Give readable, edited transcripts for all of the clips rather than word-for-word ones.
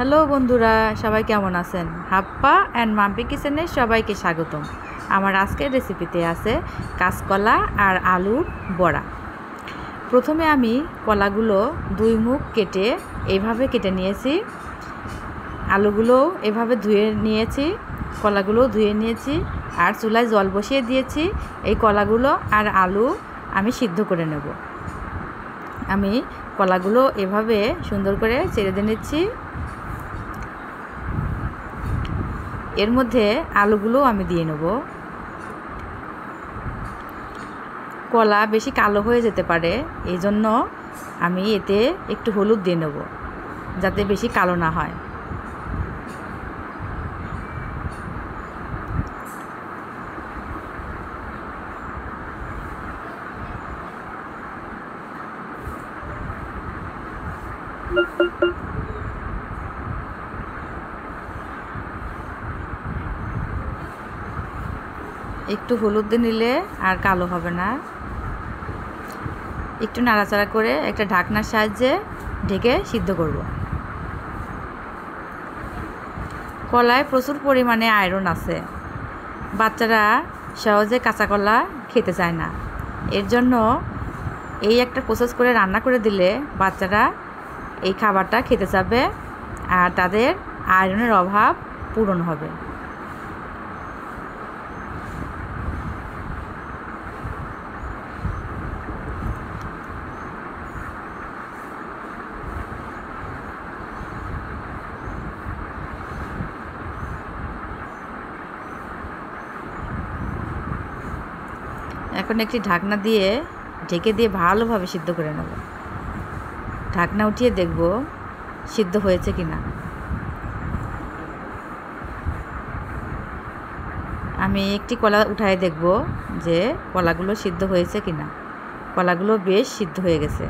Hello বন্ধুরা, সবাই কেমন আছেন? হাপ্পা অ্যান্ড মাম্পি কিচেনে সবাইকে স্বাগতম। আমার আজকের রেসিপিতে আছে কাঁচকলা আর আলুর বড়া। প্রথমে আমি কলাগুলো দুই মুখ কেটে এইভাবে কেটে নিয়েছি, আলুগুলো এভাবে ধুয়ে নিয়েছি, কলাগুলো ধুয়ে নিয়েছি আর চুলায় জল বসিয়ে দিয়েছি। এই কলাগুলো আর আলু আমি সিদ্ধ করে নেব। আমি কলাগুলো এভাবে সুন্দর করে ছেড়ে দিয়ে নিচ্ছি। এর মধ্যে আলুগুলো আমি দিয়ে নেব। কলা বেশি কালো হয়ে যেতে পারে, এই জন্য আমি এতে একটু হলুদ দিয়ে নেব যাতে বেশি কালো না হয়। একটু হলুদ দিয়ে নিলে আর কালো হবে না। একটু নাড়াচাড়া করে একটা ঢাকনার সাহায্যে ঢেকে সিদ্ধ করব। কলায় প্রচুর পরিমাণে আয়রন আছে, বাচ্চারা সহজে কাঁচা কলা খেতে চায় না। এর জন্য এই একটা প্রসেস করে রান্না করে দিলে বাচ্চারা এই খাবারটা খেতে চাবে আর তাদের আয়রনের অভাব পূরণ হবে। এখন একটি ঢাকনা দিয়ে ঢেকে দিয়ে ভালোভাবে সিদ্ধ করে নেব। ঢাকনা উঠিয়ে দেখব সিদ্ধ হয়েছে কিনা। আমি একটি কলা উঠায় দেখব যে কলাগুলো সিদ্ধ হয়েছে কিনা। কলাগুলো বেশ সিদ্ধ হয়ে গেছে।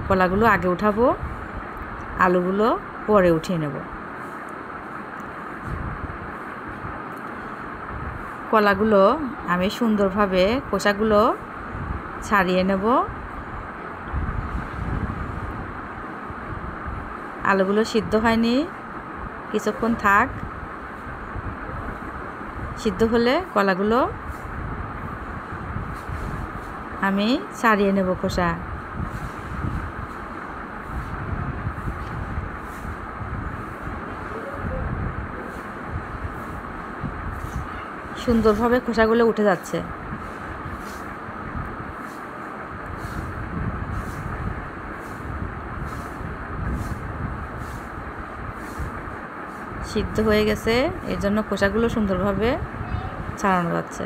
কলাগুলো আগে উঠাবো, আলুগুলো পরে উঠিয়ে নেব। কলাগুলো আমি সুন্দরভাবে খোসাগুলো ছাড়িয়ে নেব। আলুগুলো সিদ্ধ হয়নি, কিছুক্ষণ থাক। সিদ্ধ হলে কলাগুলো আমি ছাড়িয়ে নেব খোসা। সুন্দরভাবে খোসাগুলো উঠে যাচ্ছে। সিদ্ধ হয়ে গেছে, এর জন্য খোসাগুলো সুন্দরভাবে ছাড়ানো যাচ্ছে।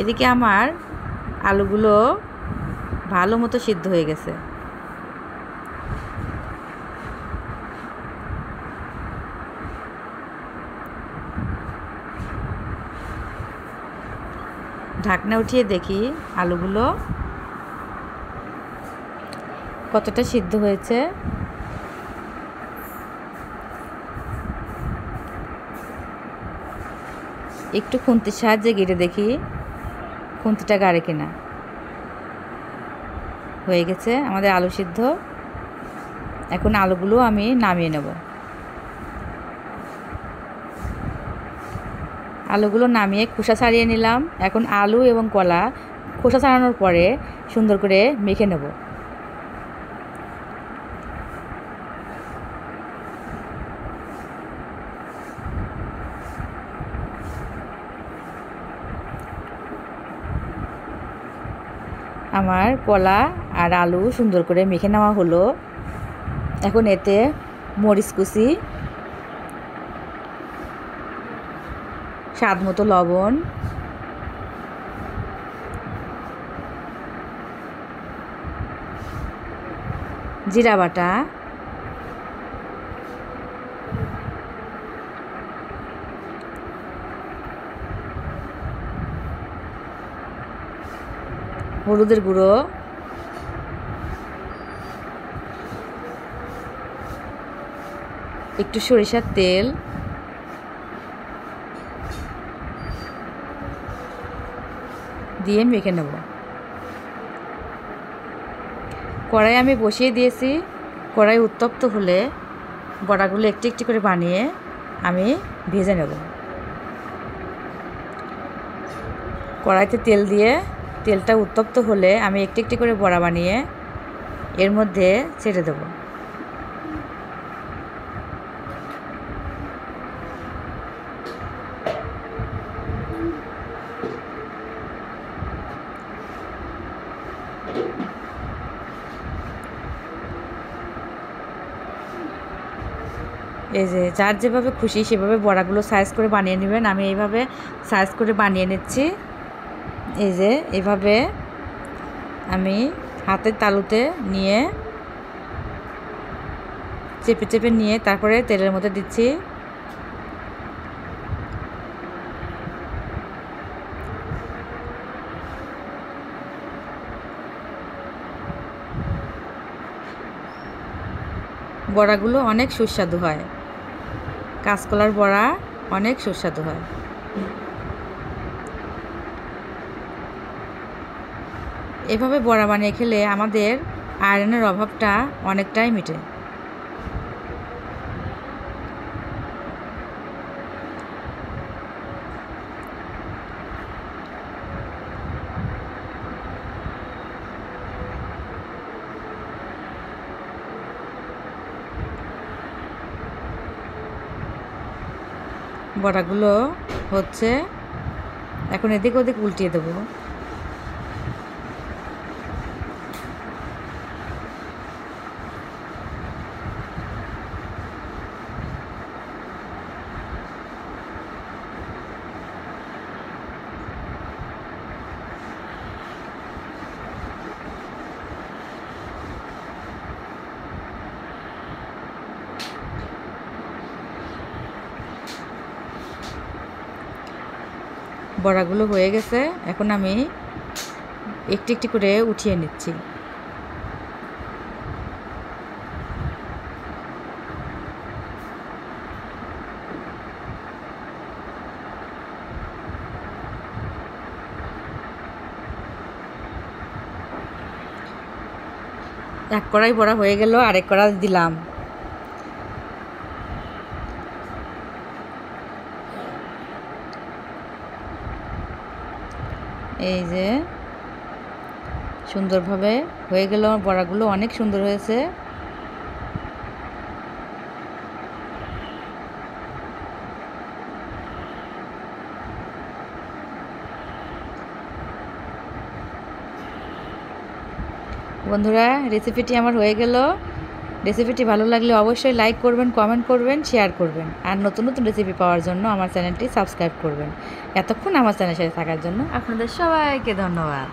এদিকে আমার আলুগুলো ভালো মতো সিদ্ধ হয়ে গেছে। ঢাকনা উঠিয়ে দেখি আলুগুলো কতটা সিদ্ধ হয়েছে। একটু খুন্তির সাহায্যে গেড়ে দেখি খুন্তিটা গাড়ে কিনা। হয়ে গেছে আমাদের আলু সিদ্ধ। এখন আলুগুলো আমি নামিয়ে নেব। আলুগুলো নামিয়ে খোসা ছাড়িয়ে নিলাম। এখন আলু এবং কলা খোসা ছাড়ানোর পরে সুন্দর করে মেখে নেব। আমার কলা আর আলু সুন্দর করে মেখে নেওয়া হলো। এখন এতে মরিচ কুচি, স্বাদ মতো লবণ, জিরা বাটা, হলুদের গুঁড়ো, একটু সরিষার তেল, দিয়ে মেখে নেব। কড়াই আমি বসিয়ে দিয়েছি। কড়াই উত্তপ্ত হলে বড়াগুলো একটু একটু করে বানিয়ে আমি ভেজে নেব। কড়াইতে তেল দিয়ে তেলটা উত্তপ্ত হলে আমি একটু একটু করে বড়া বানিয়ে এর মধ্যে ছেড়ে দেব। এই যে যার যেভাবে খুশি সেভাবে বড়াগুলো সাইজ করে বানিয়ে নেবেন। আমি এইভাবে সাইজ করে বানিয়ে নিচ্ছি। এই যে এভাবে আমি হাতের তালুতে নিয়ে চেপে চেপে নিয়ে তারপরে তেলের মধ্যে দিচ্ছি। বড়াগুলো অনেক সুস্বাদু হয়। কাঁচকলার বড়া অনেক সুস্বাদু হয়। এভাবে বড়া বানিয়ে খেলে আমাদের আয়রনের অভাবটা অনেকটাই মিটে। বড়াগুলো হচ্ছে, এখন এদিক ওদিক উল্টিয়ে দেবো। বড়াগুলো হয়ে গেছে। এখন আমি একটু একটু করে উঠিয়ে নিচ্ছি। এক কড়াই বড়া হয়ে গেল, আরেক কড়াই দিলাম। এই যে সুন্দরভাবে হয়ে গেল। বড়াগুলো অনেক সুন্দর হয়েছে। বন্ধুরা, রেসিপিটি আমার হয়ে গেল। রেসিপিটি ভালো লাগলে অবশ্যই লাইক করবেন, কমেন্ট করবেন, শেয়ার করবেন। আর নতুন নতুন রেসিপি পাওয়ার জন্য আমার চ্যানেলটি সাবস্ক্রাইব করবেন। এতক্ষণ আমার চ্যানেলের সাথে থাকার জন্য আপনাদের সবাইকে ধন্যবাদ।